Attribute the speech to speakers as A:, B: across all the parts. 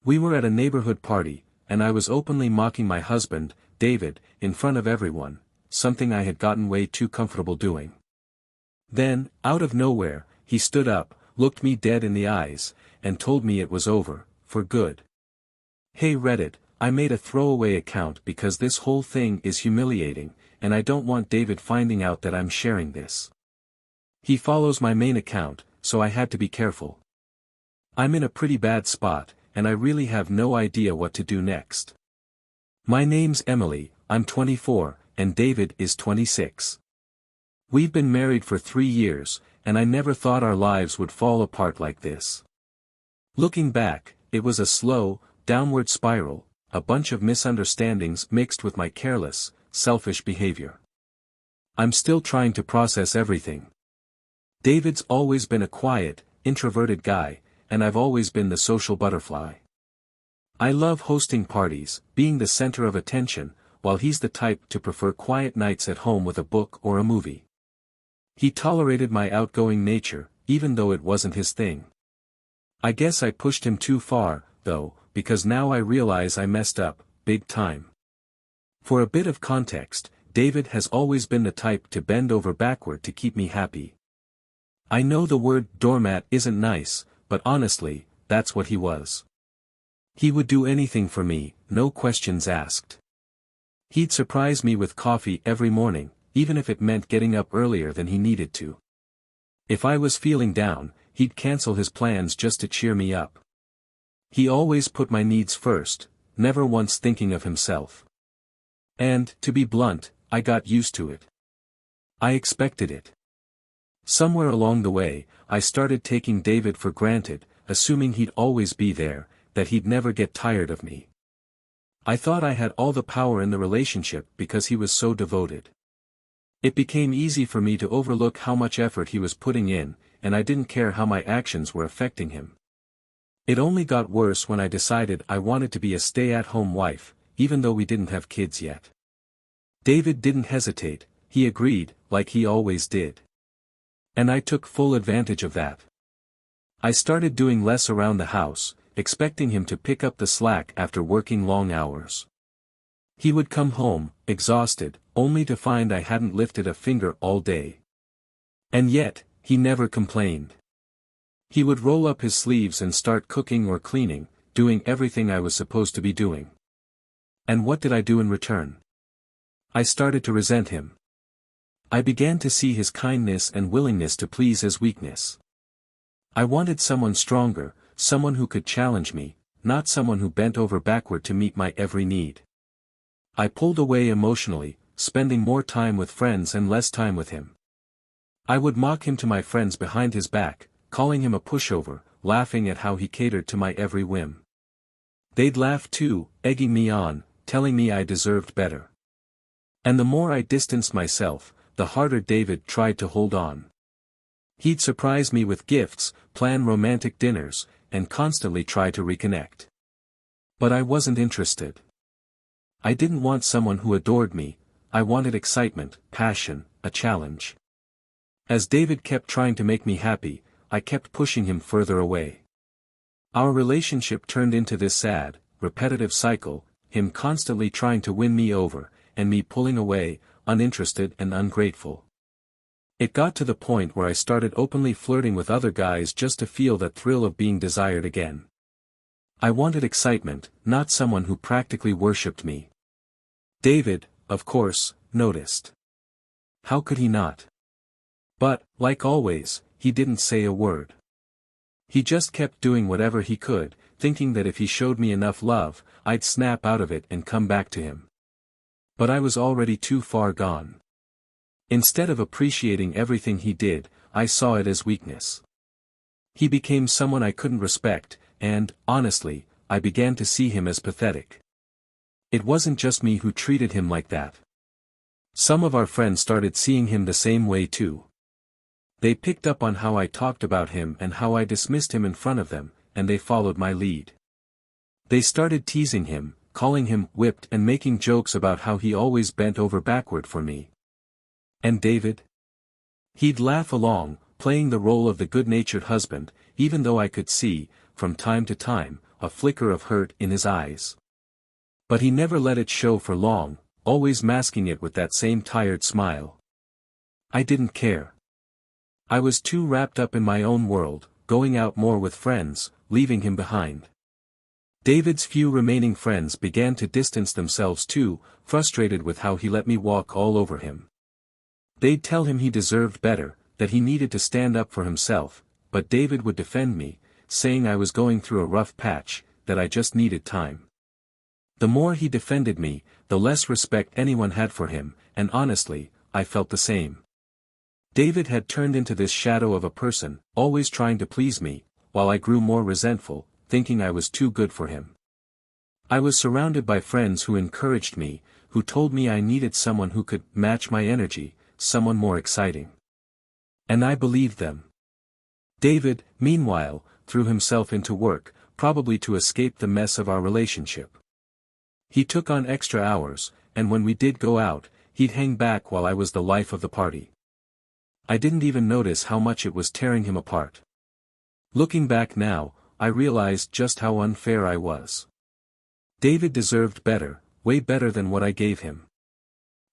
A: We were at a neighborhood party, and I was openly mocking my husband, David, in front of everyone, something I had gotten way too comfortable doing. Then, out of nowhere, he stood up, looked me dead in the eyes, and told me it was over, for good. Hey Reddit, I made a throwaway account because this whole thing is humiliating, and I don't want David finding out that I'm sharing this. He follows my main account, so I had to be careful. I'm in a pretty bad spot, and I really have no idea what to do next. My name's Emily, I'm 24, and David is 26. We've been married for 3 years, and I never thought our lives would fall apart like this. Looking back, it was a slow, downward spiral, a bunch of misunderstandings mixed with my careless, selfish behavior. I'm still trying to process everything. David's always been a quiet, introverted guy, and I've always been the social butterfly. I love hosting parties, being the center of attention, while he's the type to prefer quiet nights at home with a book or a movie. He tolerated my outgoing nature, even though it wasn't his thing. I guess I pushed him too far, though, because now I realize I messed up, big time. For a bit of context, David has always been the type to bend over backward to keep me happy. I know the word doormat isn't nice, but honestly, that's what he was. He would do anything for me, no questions asked. He'd surprise me with coffee every morning, even if it meant getting up earlier than he needed to. If I was feeling down, he'd cancel his plans just to cheer me up. He always put my needs first, never once thinking of himself. And, to be blunt, I got used to it. I expected it. Somewhere along the way, I started taking David for granted, assuming he'd always be there, that he'd never get tired of me. I thought I had all the power in the relationship because he was so devoted. It became easy for me to overlook how much effort he was putting in, and I didn't care how my actions were affecting him. It only got worse when I decided I wanted to be a stay-at-home wife, even though we didn't have kids yet. David didn't hesitate, he agreed, like he always did. And I took full advantage of that. I started doing less around the house, expecting him to pick up the slack after working long hours. He would come home, exhausted, only to find I hadn't lifted a finger all day. And yet, he never complained. He would roll up his sleeves and start cooking or cleaning, doing everything I was supposed to be doing. And what did I do in return? I started to resent him. I began to see his kindness and willingness to please as weakness. I wanted someone stronger, someone who could challenge me, not someone who bent over backward to meet my every need. I pulled away emotionally, spending more time with friends and less time with him. I would mock him to my friends behind his back, calling him a pushover, laughing at how he catered to my every whim. They'd laugh too, egging me on, telling me I deserved better. And the more I distanced myself, the harder David tried to hold on. He'd surprise me with gifts, plan romantic dinners, and constantly try to reconnect. But I wasn't interested. I didn't want someone who adored me, I wanted excitement, passion, a challenge. As David kept trying to make me happy, I kept pushing him further away. Our relationship turned into this sad, repetitive cycle, him constantly trying to win me over, and me pulling away, uninterested and ungrateful. It got to the point where I started openly flirting with other guys just to feel that thrill of being desired again. I wanted excitement, not someone who practically worshipped me. David, of course, noticed. How could he not? But, like always, he didn't say a word. He just kept doing whatever he could, thinking that if he showed me enough love, I'd snap out of it and come back to him. But I was already too far gone. Instead of appreciating everything he did, I saw it as weakness. He became someone I couldn't respect, and, honestly, I began to see him as pathetic. It wasn't just me who treated him like that. Some of our friends started seeing him the same way too. They picked up on how I talked about him and how I dismissed him in front of them, and they followed my lead. They started teasing him, calling him whipped and making jokes about how he always bent over backward for me. And David? He'd laugh along, playing the role of the good-natured husband, even though I could see, from time to time, a flicker of hurt in his eyes. But he never let it show for long, always masking it with that same tired smile. I didn't care. I was too wrapped up in my own world, going out more with friends, leaving him behind. David's few remaining friends began to distance themselves too, frustrated with how he let me walk all over him. They'd tell him he deserved better, that he needed to stand up for himself, but David would defend me, saying I was going through a rough patch, that I just needed time. The more he defended me, the less respect anyone had for him, and honestly, I felt the same. David had turned into this shadow of a person, always trying to please me, while I grew more resentful, thinking I was too good for him. I was surrounded by friends who encouraged me, who told me I needed someone who could match my energy, someone more exciting. And I believed them. David, meanwhile, threw himself into work, probably to escape the mess of our relationship. He took on extra hours, and when we did go out, he'd hang back while I was the life of the party. I didn't even notice how much it was tearing him apart. Looking back now, I realized just how unfair I was. David deserved better, way better than what I gave him.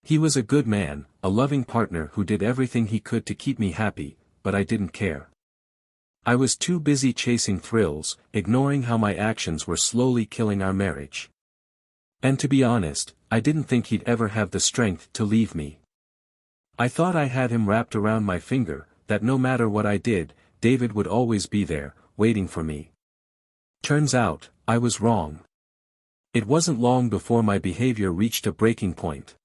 A: He was a good man, a loving partner who did everything he could to keep me happy, but I didn't care. I was too busy chasing thrills, ignoring how my actions were slowly killing our marriage. And to be honest, I didn't think he'd ever have the strength to leave me. I thought I had him wrapped around my finger, that no matter what I did, David would always be there, waiting for me. Turns out, I was wrong. It wasn't long before my behavior reached a breaking point.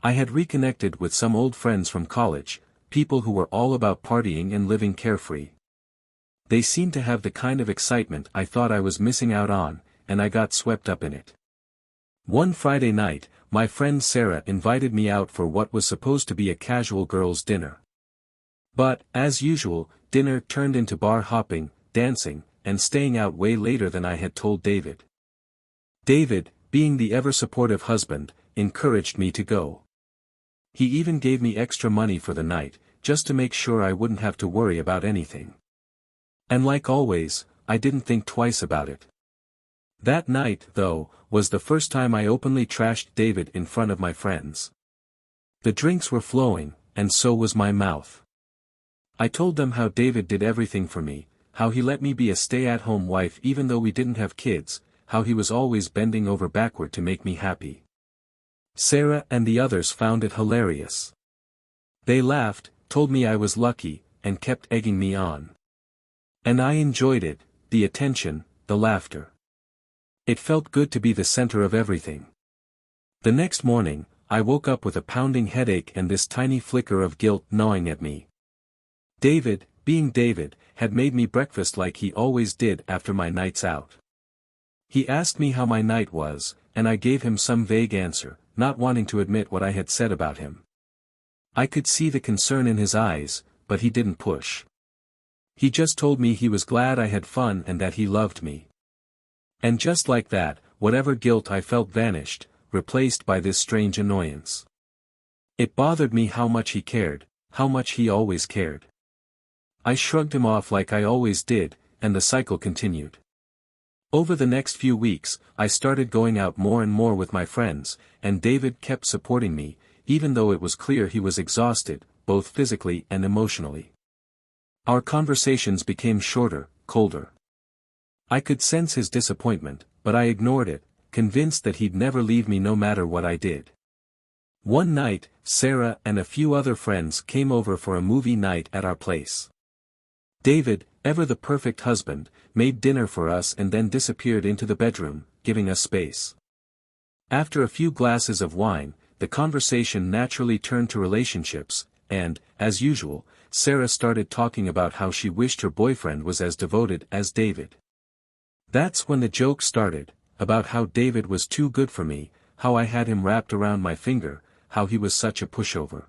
A: I had reconnected with some old friends from college, people who were all about partying and living carefree. They seemed to have the kind of excitement I thought I was missing out on, and I got swept up in it. One Friday night, my friend Sarah invited me out for what was supposed to be a casual girls' dinner. But, as usual, dinner turned into bar hopping, dancing, and staying out way later than I had told David. David, being the ever-supportive husband, encouraged me to go. He even gave me extra money for the night, just to make sure I wouldn't have to worry about anything. And like always, I didn't think twice about it. That night, though, was the first time I openly trashed David in front of my friends. The drinks were flowing, and so was my mouth. I told them how David did everything for me, how he let me be a stay-at-home wife even though we didn't have kids, how he was always bending over backward to make me happy. Sarah and the others found it hilarious. They laughed, told me I was lucky, and kept egging me on. And I enjoyed it, the attention, the laughter. It felt good to be the center of everything. The next morning, I woke up with a pounding headache and this tiny flicker of guilt gnawing at me. David, being David, had made me breakfast like he always did after my nights out. He asked me how my night was, and I gave him some vague answer, not wanting to admit what I had said about him. I could see the concern in his eyes, but he didn't push. He just told me he was glad I had fun and that he loved me. And just like that, whatever guilt I felt vanished, replaced by this strange annoyance. It bothered me how much he cared, how much he always cared. I shrugged him off like I always did, and the cycle continued. Over the next few weeks, I started going out more and more with my friends, and David kept supporting me, even though it was clear he was exhausted, both physically and emotionally. Our conversations became shorter, colder. I could sense his disappointment, but I ignored it, convinced that he'd never leave me no matter what I did. One night, Sarah and a few other friends came over for a movie night at our place. David, ever the perfect husband, made dinner for us and then disappeared into the bedroom, giving us space. After a few glasses of wine, the conversation naturally turned to relationships, and, as usual, Sarah started talking about how she wished her boyfriend was as devoted as David. That's when the joke started, about how David was too good for me, how I had him wrapped around my finger, how he was such a pushover.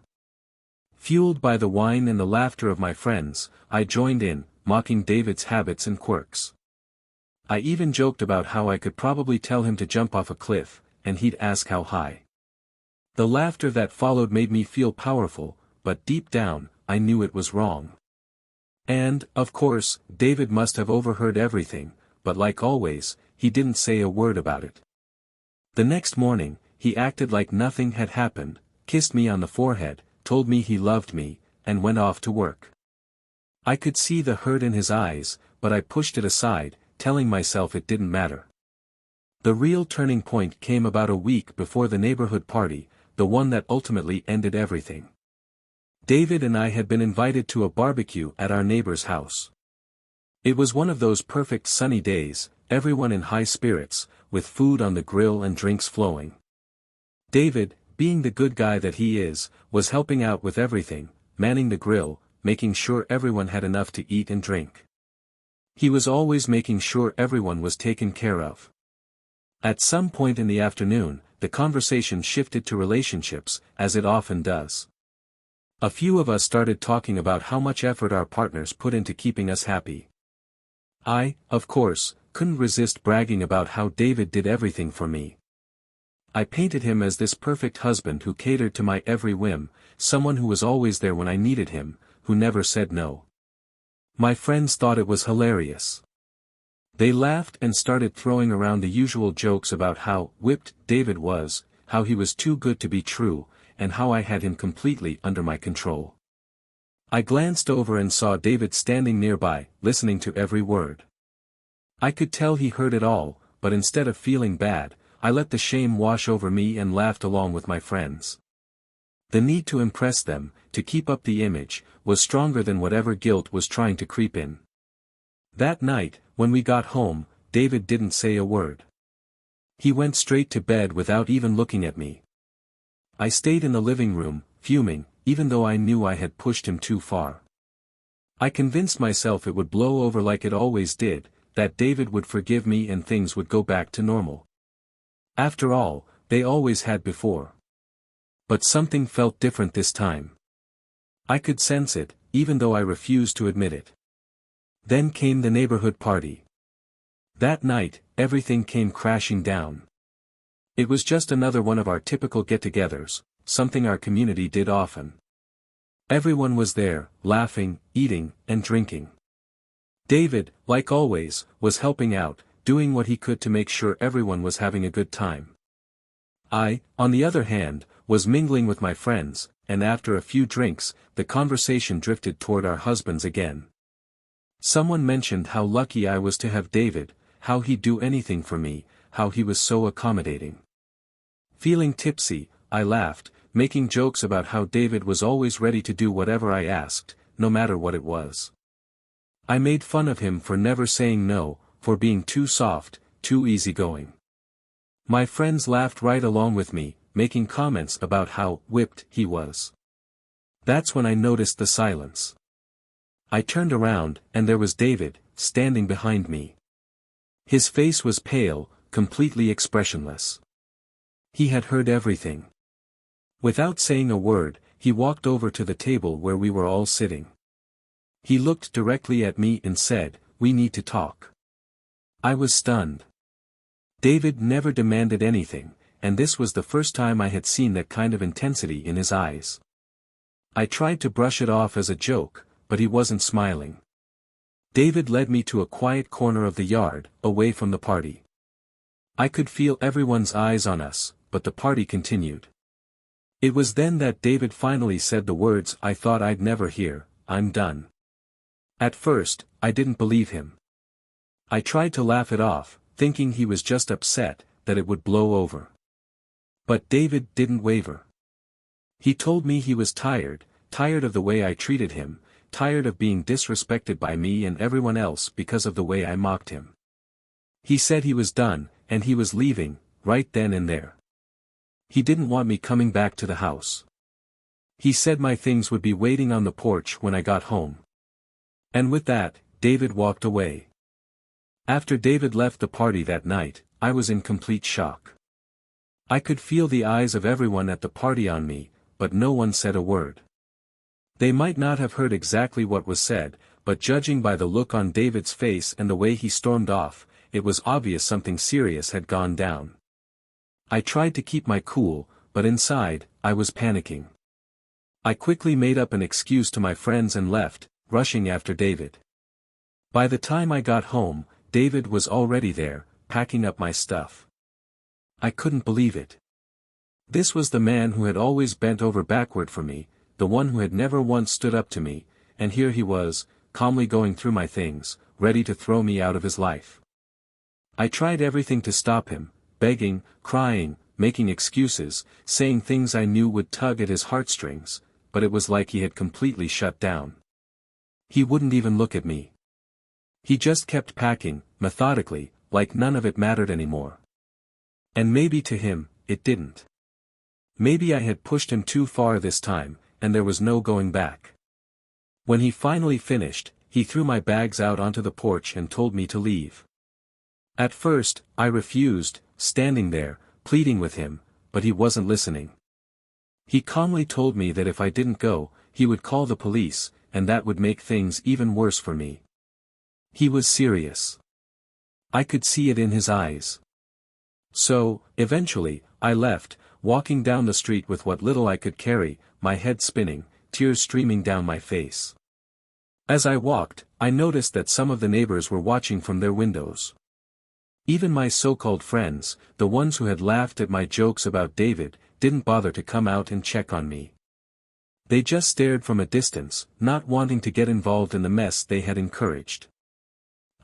A: Fueled by the wine and the laughter of my friends, I joined in, mocking David's habits and quirks. I even joked about how I could probably tell him to jump off a cliff, and he'd ask how high. The laughter that followed made me feel powerful, but deep down, I knew it was wrong. And, of course, David must have overheard everything, but like always, he didn't say a word about it. The next morning, he acted like nothing had happened, kissed me on the forehead, told me he loved me, and went off to work. I could see the hurt in his eyes, but I pushed it aside, telling myself it didn't matter. The real turning point came about a week before the neighborhood party, the one that ultimately ended everything. David and I had been invited to a barbecue at our neighbor's house. It was one of those perfect sunny days, everyone in high spirits, with food on the grill and drinks flowing. David, being the good guy that he is, was helping out with everything, manning the grill, making sure everyone had enough to eat and drink. He was always making sure everyone was taken care of. At some point in the afternoon, the conversation shifted to relationships, as it often does. A few of us started talking about how much effort our partners put into keeping us happy. I, of course, couldn't resist bragging about how David did everything for me. I painted him as this perfect husband who catered to my every whim, someone who was always there when I needed him, who never said no. My friends thought it was hilarious. They laughed and started throwing around the usual jokes about how whipped David was, how he was too good to be true, and how I had him completely under my control. I glanced over and saw David standing nearby, listening to every word. I could tell he heard it all, but instead of feeling bad, I let the shame wash over me and laughed along with my friends. The need to impress them, to keep up the image, was stronger than whatever guilt was trying to creep in. That night, when we got home, David didn't say a word. He went straight to bed without even looking at me. I stayed in the living room, fuming, even though I knew I had pushed him too far. I convinced myself it would blow over like it always did, that David would forgive me and things would go back to normal. After all, they always had before. But something felt different this time. I could sense it, even though I refused to admit it. Then came the neighborhood party. That night, everything came crashing down. It was just another one of our typical get-togethers, something our community did often. Everyone was there, laughing, eating, and drinking. David, like always, was helping out, doing what he could to make sure everyone was having a good time. I, on the other hand, was mingling with my friends, and after a few drinks, the conversation drifted toward our husbands again. Someone mentioned how lucky I was to have David, how he'd do anything for me, how he was so accommodating. Feeling tipsy, I laughed, making jokes about how David was always ready to do whatever I asked, no matter what it was. I made fun of him for never saying no, for being too soft, too easygoing. My friends laughed right along with me, making comments about how whipped he was. That's when I noticed the silence. I turned around, and there was David, standing behind me. His face was pale, completely expressionless. He had heard everything. Without saying a word, he walked over to the table where we were all sitting. He looked directly at me and said, "We need to talk." I was stunned. David never demanded anything, and this was the first time I had seen that kind of intensity in his eyes. I tried to brush it off as a joke, but he wasn't smiling. David led me to a quiet corner of the yard, away from the party. I could feel everyone's eyes on us, but the party continued. It was then that David finally said the words I thought I'd never hear, "I'm done." At first, I didn't believe him. I tried to laugh it off, thinking he was just upset, that it would blow over. But David didn't waver. He told me he was tired of the way I treated him, tired of being disrespected by me and everyone else because of the way I mocked him. He said he was done, and he was leaving, right then and there. He didn't want me coming back to the house. He said my things would be waiting on the porch when I got home. And with that, David walked away. After David left the party that night, I was in complete shock. I could feel the eyes of everyone at the party on me, but no one said a word. They might not have heard exactly what was said, but judging by the look on David's face and the way he stormed off, it was obvious something serious had gone down. I tried to keep my cool, but inside, I was panicking. I quickly made up an excuse to my friends and left, rushing after David. By the time I got home, David was already there, packing up my stuff. I couldn't believe it. This was the man who had always bent over backward for me, the one who had never once stood up to me, and here he was, calmly going through my things, ready to throw me out of his life. I tried everything to stop him, begging, crying, making excuses, saying things I knew would tug at his heartstrings, but it was like he had completely shut down. He wouldn't even look at me. He just kept packing, methodically, like none of it mattered anymore. And maybe to him, it didn't. Maybe I had pushed him too far this time, and there was no going back. When he finally finished, he threw my bags out onto the porch and told me to leave. At first, I refused, standing there, pleading with him, but he wasn't listening. He calmly told me that if I didn't go, he would call the police, and that would make things even worse for me. He was serious. I could see it in his eyes. So, eventually, I left, walking down the street with what little I could carry, my head spinning, tears streaming down my face. As I walked, I noticed that some of the neighbors were watching from their windows. Even my so-called friends, the ones who had laughed at my jokes about David, didn't bother to come out and check on me. They just stared from a distance, not wanting to get involved in the mess they had encouraged.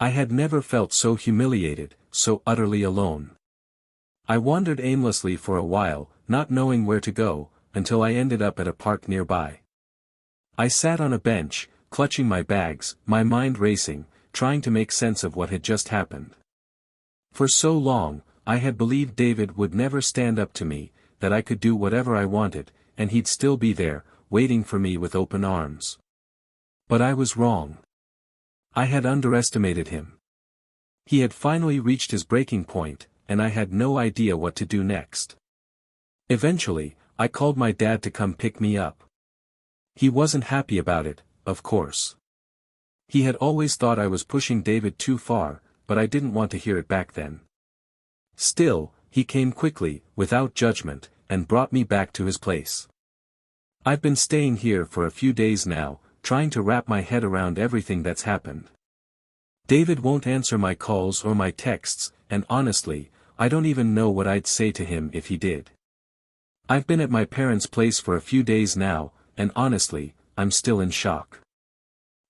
A: I had never felt so humiliated, so utterly alone. I wandered aimlessly for a while, not knowing where to go, until I ended up at a park nearby. I sat on a bench, clutching my bags, my mind racing, trying to make sense of what had just happened. For so long, I had believed David would never stand up to me, that I could do whatever I wanted, and he'd still be there, waiting for me with open arms. But I was wrong. I had underestimated him. He had finally reached his breaking point, and I had no idea what to do next. Eventually, I called my dad to come pick me up. He wasn't happy about it, of course. He had always thought I was pushing David too far, but I didn't want to hear it back then. Still, he came quickly, without judgment, and brought me back to his place. I've been staying here for a few days now, trying to wrap my head around everything that's happened. David won't answer my calls or my texts, and honestly, I don't even know what I'd say to him if he did. I've been at my parents' place for a few days now, and honestly, I'm still in shock.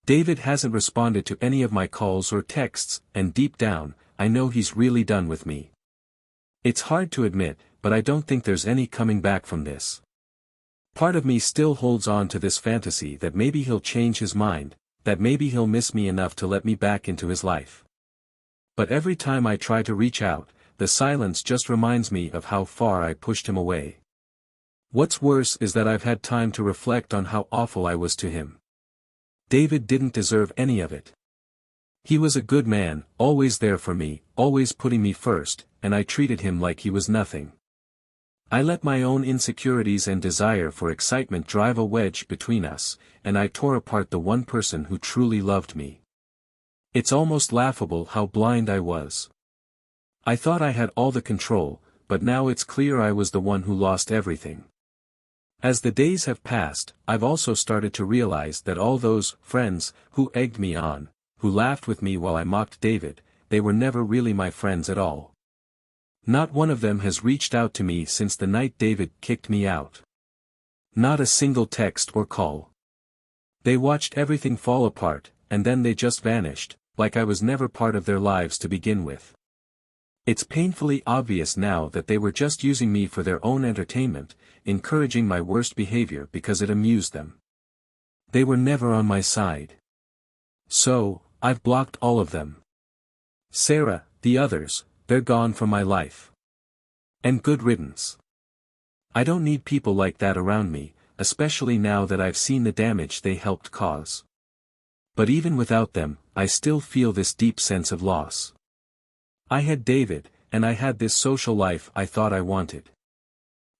A: David hasn't responded to any of my calls or texts, and deep down, I know he's really done with me. It's hard to admit, but I don't think there's any coming back from this. Part of me still holds on to this fantasy that maybe he'll change his mind, that maybe he'll miss me enough to let me back into his life. But every time I try to reach out, the silence just reminds me of how far I pushed him away. What's worse is that I've had time to reflect on how awful I was to him. David didn't deserve any of it. He was a good man, always there for me, always putting me first, and I treated him like he was nothing. I let my own insecurities and desire for excitement drive a wedge between us, and I tore apart the one person who truly loved me. It's almost laughable how blind I was. I thought I had all the control, but now it's clear I was the one who lost everything. As the days have passed, I've also started to realize that all those friends who egged me on, who laughed with me while I mocked David, they were never really my friends at all. Not one of them has reached out to me since the night David kicked me out. Not a single text or call. They watched everything fall apart, and then they just vanished, like I was never part of their lives to begin with. It's painfully obvious now that they were just using me for their own entertainment, encouraging my worst behavior because it amused them. They were never on my side. So, I've blocked all of them. Sarah, the others, they're gone from my life. And good riddance. I don't need people like that around me, especially now that I've seen the damage they helped cause. But even without them, I still feel this deep sense of loss. I had David, and I had this social life I thought I wanted.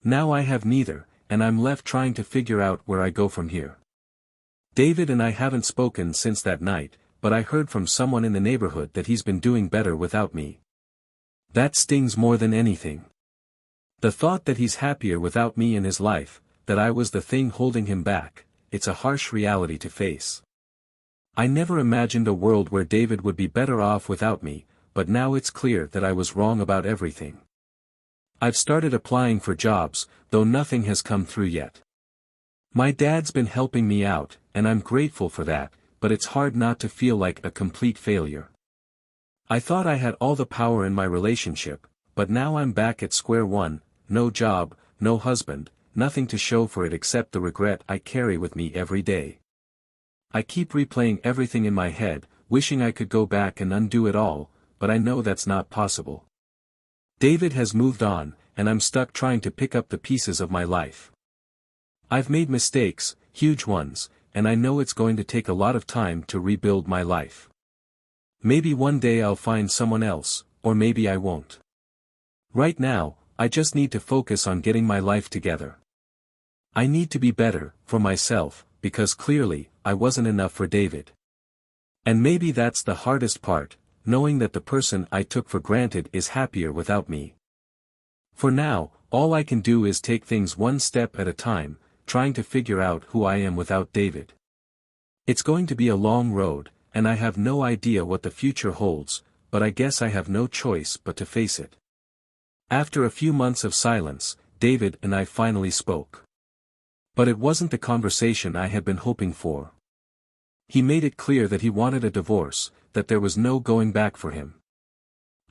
A: Now I have neither, and I'm left trying to figure out where I go from here. David and I haven't spoken since that night, but I heard from someone in the neighborhood that he's been doing better without me. That stings more than anything. The thought that he's happier without me in his life, that I was the thing holding him back, it's a harsh reality to face. I never imagined a world where David would be better off without me, but now it's clear that I was wrong about everything. I've started applying for jobs, though nothing has come through yet. My dad's been helping me out, and I'm grateful for that, but it's hard not to feel like a complete failure. I thought I had all the power in my relationship, but now I'm back at square one, no job, no husband, nothing to show for it except the regret I carry with me every day. I keep replaying everything in my head, wishing I could go back and undo it all, but I know that's not possible. David has moved on, and I'm stuck trying to pick up the pieces of my life. I've made mistakes, huge ones, and I know it's going to take a lot of time to rebuild my life. Maybe one day I'll find someone else, or maybe I won't. Right now, I just need to focus on getting my life together. I need to be better, for myself, because clearly, I wasn't enough for David. And maybe that's the hardest part, knowing that the person I took for granted is happier without me. For now, all I can do is take things one step at a time, trying to figure out who I am without David. It's going to be a long road, and I have no idea what the future holds, but I guess I have no choice but to face it. After a few months of silence, David and I finally spoke. But it wasn't the conversation I had been hoping for. He made it clear that he wanted a divorce, that there was no going back for him.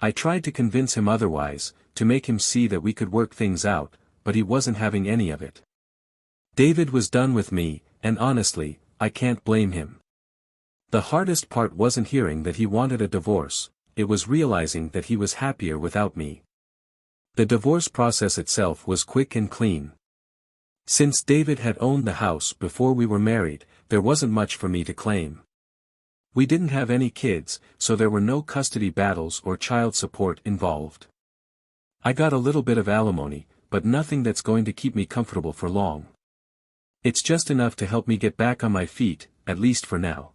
A: I tried to convince him otherwise, to make him see that we could work things out, but he wasn't having any of it. David was done with me, and honestly, I can't blame him. The hardest part wasn't hearing that he wanted a divorce, it was realizing that he was happier without me. The divorce process itself was quick and clean. Since David had owned the house before we were married, there wasn't much for me to claim. We didn't have any kids, so there were no custody battles or child support involved. I got a little bit of alimony, but nothing that's going to keep me comfortable for long. It's just enough to help me get back on my feet, at least for now.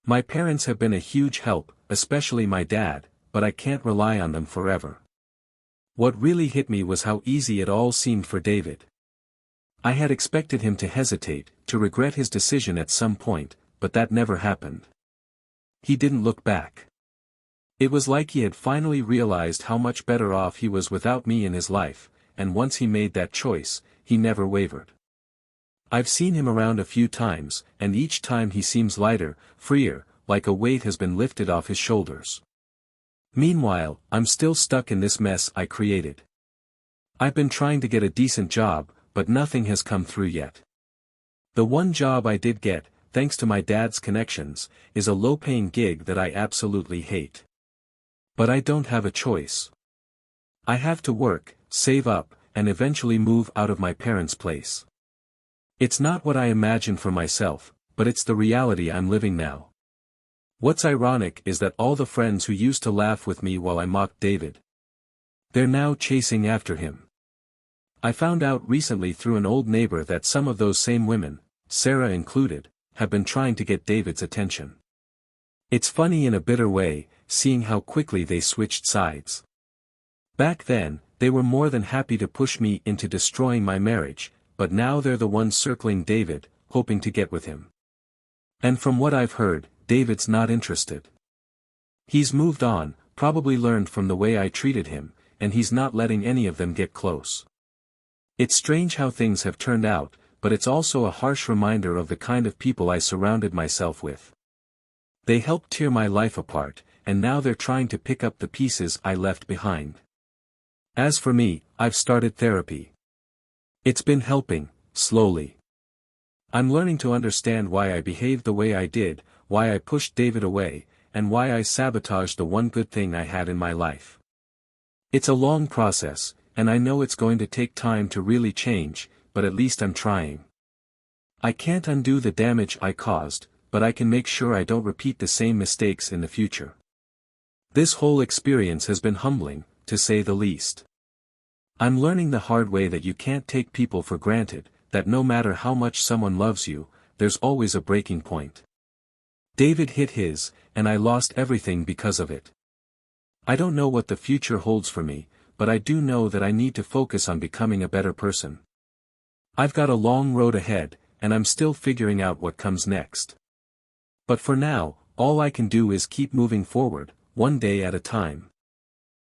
A: My parents have been a huge help, especially my dad, but I can't rely on them forever. What really hit me was how easy it all seemed for David. I had expected him to hesitate, to regret his decision at some point, but that never happened. He didn't look back. It was like he had finally realized how much better off he was without me in his life, and once he made that choice, he never wavered. I've seen him around a few times, and each time he seems lighter, freer, like a weight has been lifted off his shoulders. Meanwhile, I'm still stuck in this mess I created. I've been trying to get a decent job, but nothing has come through yet. The one job I did get, thanks to my dad's connections, is a low-paying gig that I absolutely hate. But I don't have a choice. I have to work, save up, and eventually move out of my parents' place. It's not what I imagined for myself, but it's the reality I'm living now. What's ironic is that all the friends who used to laugh with me while I mocked David, they're now chasing after him. I found out recently through an old neighbor that some of those same women, Sarah included, have been trying to get David's attention. It's funny in a bitter way, seeing how quickly they switched sides. Back then, they were more than happy to push me into destroying my marriage, but now they're the ones circling David, hoping to get with him. And from what I've heard, David's not interested. He's moved on, probably learned from the way I treated him, and he's not letting any of them get close. It's strange how things have turned out, but it's also a harsh reminder of the kind of people I surrounded myself with. They helped tear my life apart, and now they're trying to pick up the pieces I left behind. As for me, I've started therapy. It's been helping, slowly. I'm learning to understand why I behaved the way I did, why I pushed David away, and why I sabotaged the one good thing I had in my life. It's a long process, and I know it's going to take time to really change, but at least I'm trying. I can't undo the damage I caused, but I can make sure I don't repeat the same mistakes in the future. This whole experience has been humbling, to say the least. I'm learning the hard way that you can't take people for granted, that no matter how much someone loves you, there's always a breaking point. David hit his, and I lost everything because of it. I don't know what the future holds for me, but I do know that I need to focus on becoming a better person. I've got a long road ahead, and I'm still figuring out what comes next. But for now, all I can do is keep moving forward, one day at a time.